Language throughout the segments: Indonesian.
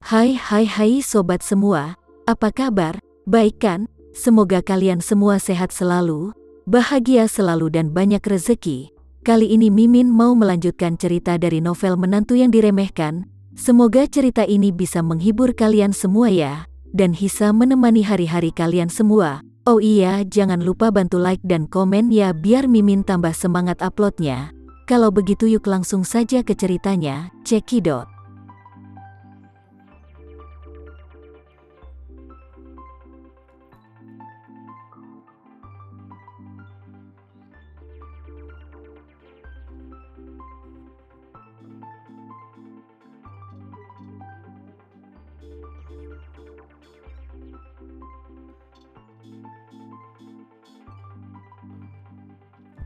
Hai sobat semua, apa kabar? Baik kan? Semoga kalian semua sehat selalu, bahagia selalu dan banyak rezeki. Kali ini Mimin mau melanjutkan cerita dari novel Menantu yang Diremehkan. Semoga cerita ini bisa menghibur kalian semua ya, dan bisa menemani hari-hari kalian semua. Oh iya, jangan lupa bantu like dan komen ya biar Mimin tambah semangat uploadnya. Kalau begitu yuk langsung saja ke ceritanya, cekidot.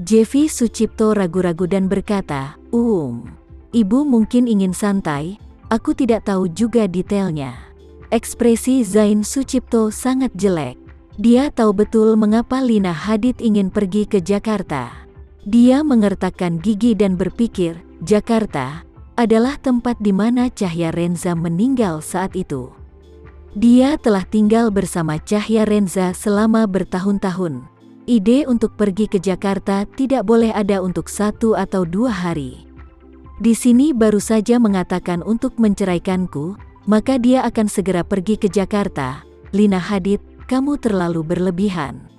Jevi Sucipto ragu-ragu dan berkata, Ibu mungkin ingin santai, aku tidak tahu juga detailnya. Ekspresi Zain Sucipto sangat jelek. Dia tahu betul mengapa Lina Hadid ingin pergi ke Jakarta. Dia mengertakkan gigi dan berpikir, Jakarta adalah tempat di mana Cahya Renza meninggal saat itu. Dia telah tinggal bersama Cahya Renza selama bertahun-tahun. Ide untuk pergi ke Jakarta tidak boleh ada untuk 1 atau 2 hari. Di sini baru saja mengatakan untuk menceraikanku, maka dia akan segera pergi ke Jakarta. Lina Hadid, kamu terlalu berlebihan.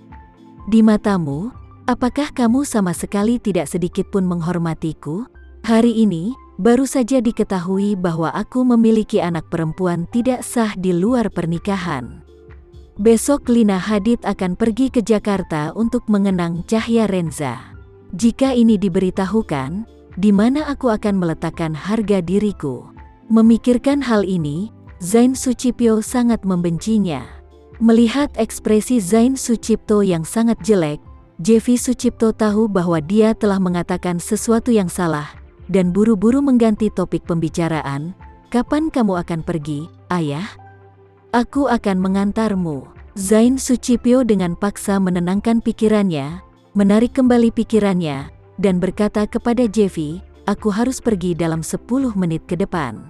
Di matamu, apakah kamu sama sekali tidak sedikit pun menghormatiku? Hari ini, baru saja diketahui bahwa aku memiliki anak perempuan tidak sah di luar pernikahan. Besok Lina Hadid akan pergi ke Jakarta untuk mengenang Cahya Renza. Jika ini diberitahukan, di mana aku akan meletakkan harga diriku? Memikirkan hal ini, Zain Sucipto sangat membencinya. Melihat ekspresi Zain Sucipto yang sangat jelek, Jevi Sucipto tahu bahwa dia telah mengatakan sesuatu yang salah, dan buru-buru mengganti topik pembicaraan. Kapan kamu akan pergi, Ayah? Aku akan mengantarmu. Zain Sucipto dengan paksa menenangkan pikirannya, menarik kembali pikirannya, dan berkata kepada Jevi, aku harus pergi dalam 10 menit ke depan.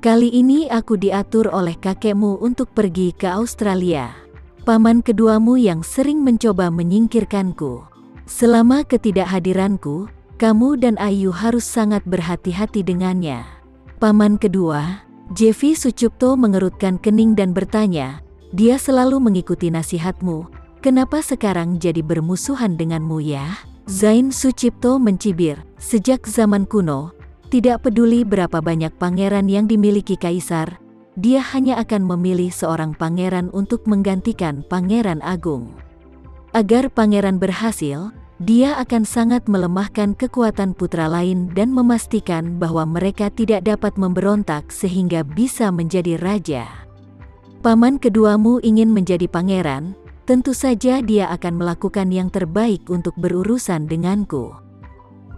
Kali ini aku diatur oleh kakekmu untuk pergi ke Australia. Paman keduamu yang sering mencoba menyingkirkanku. Selama ketidakhadiranku, kamu dan Ayu harus sangat berhati-hati dengannya. Paman kedua, Jevi Sucipto mengerutkan kening dan bertanya, dia selalu mengikuti nasihatmu, kenapa sekarang jadi bermusuhan denganmu ya? Zain Sucipto mencibir, sejak zaman kuno, tidak peduli berapa banyak pangeran yang dimiliki kaisar, dia hanya akan memilih seorang pangeran untuk menggantikan Pangeran Agung. Agar pangeran berhasil, dia akan sangat melemahkan kekuatan putra lain dan memastikan bahwa mereka tidak dapat memberontak sehingga bisa menjadi raja. Paman keduamu ingin menjadi pangeran, tentu saja dia akan melakukan yang terbaik untuk berurusan denganku.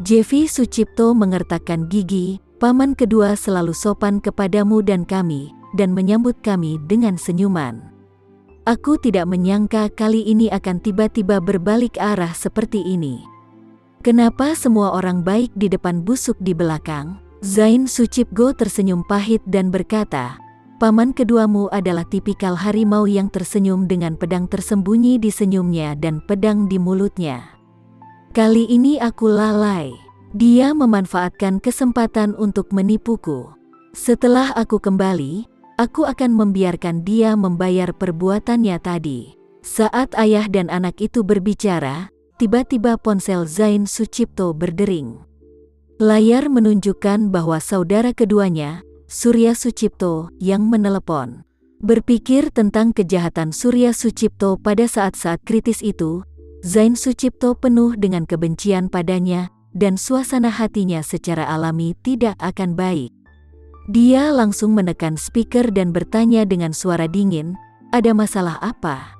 Jevi Sucipto mengertakkan gigi, paman kedua selalu sopan kepadamu dan kami, dan menyambut kami dengan senyuman. Aku tidak menyangka kali ini akan tiba-tiba berbalik arah seperti ini. Kenapa semua orang baik di depan busuk di belakang? Zain Sucipto tersenyum pahit dan berkata, paman keduamu adalah tipikal harimau yang tersenyum dengan pedang tersembunyi di senyumnya dan pedang di mulutnya. Kali ini aku lalai. Dia memanfaatkan kesempatan untuk menipuku. Setelah aku kembali, aku akan membiarkan dia membayar perbuatannya tadi. Saat ayah dan anak itu berbicara, tiba-tiba ponsel Zain Sucipto berdering. Layar menunjukkan bahwa saudara keduanya, Surya Sucipto, yang menelepon. Berpikir tentang kejahatan Surya Sucipto pada saat-saat kritis itu, Zain Sucipto penuh dengan kebencian padanya, dan suasana hatinya secara alami tidak akan baik. Dia langsung menekan speaker dan bertanya dengan suara dingin, ada masalah apa?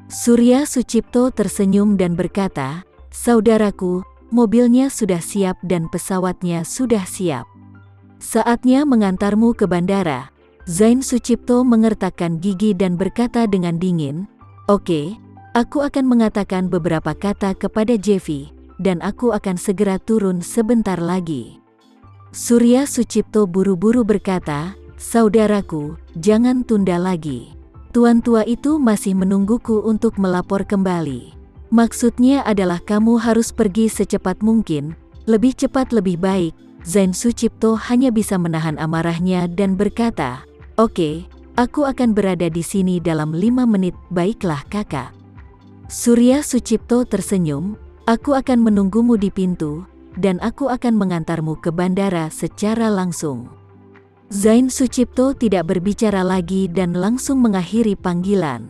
Surya Sucipto tersenyum dan berkata, saudaraku, mobilnya sudah siap dan pesawatnya sudah siap. Saatnya mengantarmu ke bandara. Zain Sucipto mengertakkan gigi dan berkata dengan dingin, oke, aku akan mengatakan beberapa kata kepada Jevi, dan aku akan segera turun sebentar lagi. Surya Sucipto buru-buru berkata, Saudaraku, jangan tunda lagi. Tuan tua itu masih menungguku untuk melapor kembali. Maksudnya adalah kamu harus pergi secepat mungkin, lebih cepat lebih baik. Zain Sucipto hanya bisa menahan amarahnya dan berkata, "Oke, aku akan berada di sini dalam 5 menit, baiklah kakak." Surya Sucipto tersenyum, "Aku akan menunggumu di pintu, dan aku akan mengantarmu ke bandara secara langsung." Zain Sucipto tidak berbicara lagi dan langsung mengakhiri panggilan.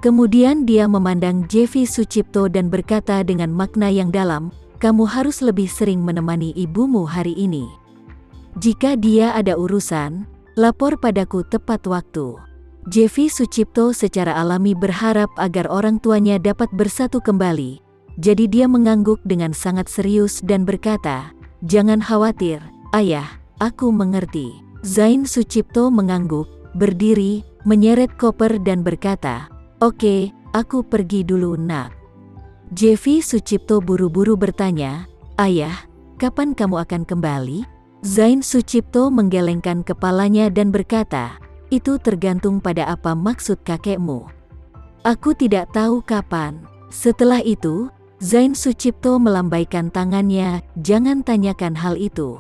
Kemudian dia memandang Jevi Sucipto dan berkata dengan makna yang dalam, "Kamu harus lebih sering menemani ibumu hari ini. Jika dia ada urusan, lapor padaku tepat waktu." Jevi Sucipto secara alami berharap agar orang tuanya dapat bersatu kembali. Jadi dia mengangguk dengan sangat serius dan berkata, "Jangan khawatir, ayah, aku mengerti." Zain Sucipto mengangguk, berdiri, menyeret koper dan berkata, "Oke, aku pergi dulu nak." Jevi Sucipto buru-buru bertanya, "Ayah, kapan kamu akan kembali?" Zain Sucipto menggelengkan kepalanya dan berkata, "Itu tergantung pada apa maksud kakekmu. Aku tidak tahu kapan." Setelah itu, Zain Sucipto melambaikan tangannya, "Jangan tanyakan hal itu."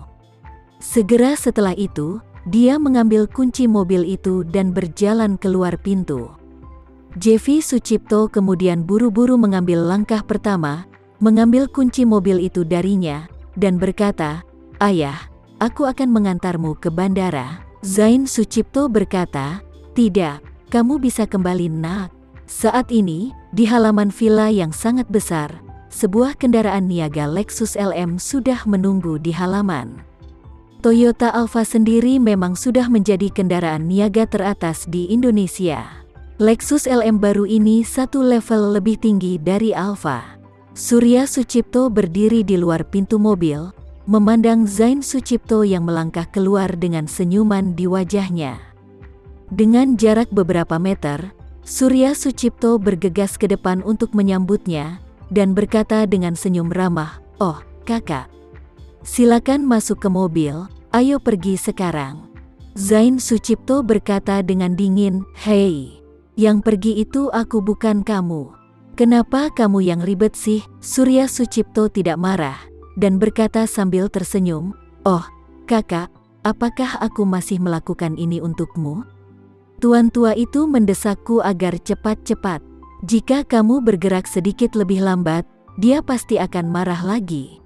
Segera setelah itu, dia mengambil kunci mobil itu dan berjalan keluar pintu. Jevi Sucipto kemudian buru-buru mengambil langkah pertama, mengambil kunci mobil itu darinya, dan berkata, "Ayah, aku akan mengantarmu ke bandara." Zain Sucipto berkata, "Tidak, kamu bisa kembali nak." Saat ini, di halaman villa yang sangat besar, sebuah kendaraan niaga Lexus LM sudah menunggu di halaman. Toyota Alfa sendiri memang sudah menjadi kendaraan niaga teratas di Indonesia. Lexus LM baru ini satu level lebih tinggi dari Alfa. Surya Sucipto berdiri di luar pintu mobil, memandang Zain Sucipto yang melangkah keluar dengan senyuman di wajahnya. Dengan jarak beberapa meter, Surya Sucipto bergegas ke depan untuk menyambutnya, dan berkata dengan senyum ramah, "Oh, kakak. Silakan masuk ke mobil, ayo pergi sekarang." Zain Sucipto berkata dengan dingin, "Hei, yang pergi itu aku bukan kamu. Kenapa kamu yang ribet sih?" Surya Sucipto tidak marah, dan berkata sambil tersenyum, "Oh, kakak, apakah aku masih melakukan ini untukmu? Tuan tua itu mendesakku agar cepat-cepat. Jika kamu bergerak sedikit lebih lambat, dia pasti akan marah lagi."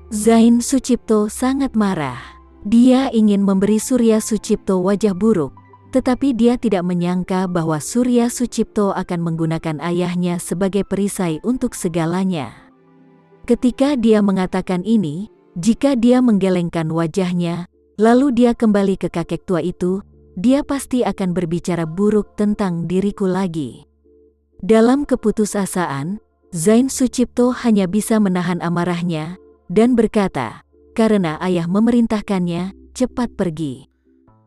Zain Sucipto sangat marah. Dia ingin memberi Surya Sucipto wajah buruk, tetapi dia tidak menyangka bahwa Surya Sucipto akan menggunakan ayahnya sebagai perisai untuk segalanya. Ketika dia mengatakan ini, jika dia menggelengkan wajahnya, lalu dia kembali ke kakek tua itu, dia pasti akan berbicara buruk tentang diriku lagi. Dalam keputusasaan, Zain Sucipto hanya bisa menahan amarahnya, dan berkata, "Karena ayah memerintahkannya, cepat pergi."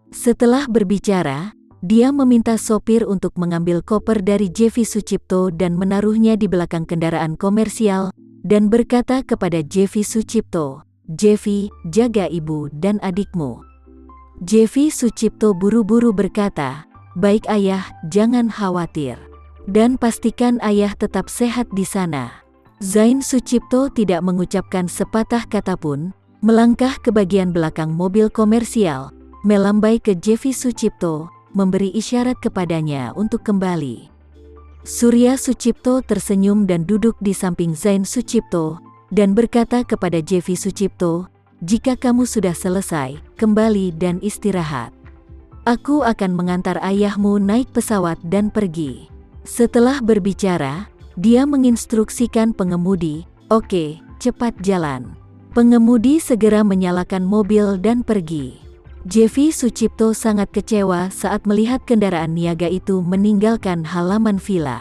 Setelah berbicara, dia meminta sopir untuk mengambil koper dari Jevi Sucipto dan menaruhnya di belakang kendaraan komersial, dan berkata kepada Jevi Sucipto, "Jevi, jaga ibu dan adikmu." Jevi Sucipto buru-buru berkata, "Baik ayah, jangan khawatir. Dan pastikan ayah tetap sehat di sana." Zain Sucipto tidak mengucapkan sepatah kata pun, melangkah ke bagian belakang mobil komersial, melambai ke Jevi Sucipto, memberi isyarat kepadanya untuk kembali. Surya Sucipto tersenyum dan duduk di samping Zain Sucipto, dan berkata kepada Jevi Sucipto, "Jika kamu sudah selesai, kembali dan istirahat. Aku akan mengantar ayahmu naik pesawat dan pergi." Setelah berbicara, dia menginstruksikan pengemudi, "Oke, cepat jalan." Pengemudi segera menyalakan mobil dan pergi. Jevi Sucipto sangat kecewa saat melihat kendaraan niaga itu meninggalkan halaman villa.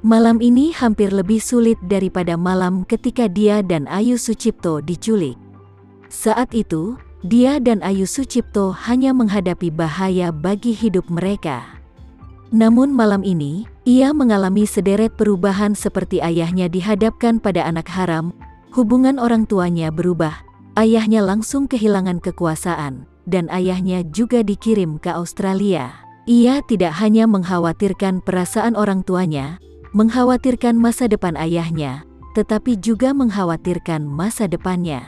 Malam ini hampir lebih sulit daripada malam ketika dia dan Ayu Sucipto diculik. Saat itu, dia dan Ayu Sucipto hanya menghadapi bahaya bagi hidup mereka. Namun malam ini, ia mengalami sederet perubahan seperti ayahnya dihadapkan pada anak haram, hubungan orang tuanya berubah, ayahnya langsung kehilangan kekuasaan, dan ayahnya juga dikirim ke Australia. Ia tidak hanya mengkhawatirkan perasaan orang tuanya, mengkhawatirkan masa depan ayahnya, tetapi juga mengkhawatirkan masa depannya.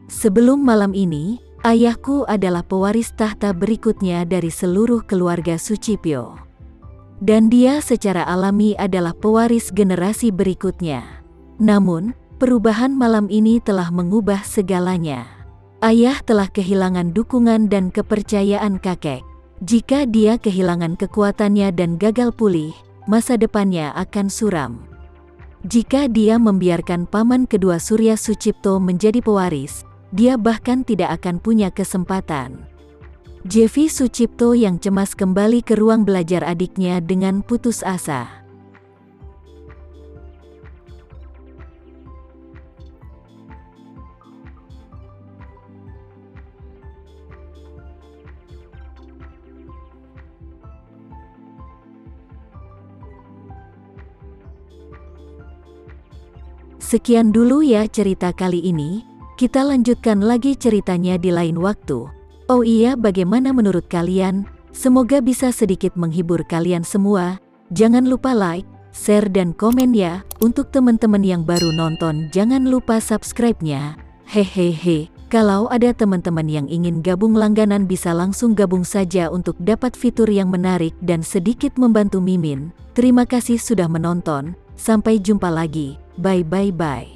Sebelum malam ini, ayahku adalah pewaris tahta berikutnya dari seluruh keluarga Sucipio. Dan dia secara alami adalah pewaris generasi berikutnya. Namun, perubahan malam ini telah mengubah segalanya. Ayah telah kehilangan dukungan dan kepercayaan kakek. Jika dia kehilangan kekuatannya dan gagal pulih, masa depannya akan suram. Jika dia membiarkan paman kedua Surya Sucipto menjadi pewaris, dia bahkan tidak akan punya kesempatan. Jevi Sucipto yang cemas kembali ke ruang belajar adiknya dengan putus asa. Sekian dulu ya cerita kali ini. Kita lanjutkan lagi ceritanya di lain waktu. Oh iya, bagaimana menurut kalian? Semoga bisa sedikit menghibur kalian semua. Jangan lupa like, share dan komen ya. Untuk teman-teman yang baru nonton, jangan lupa subscribe-nya. Hehehe. Kalau ada teman-teman yang ingin gabung langganan bisa langsung gabung saja untuk dapat fitur yang menarik dan sedikit membantu Mimin. Terima kasih sudah menonton. Sampai jumpa lagi. Bye bye bye.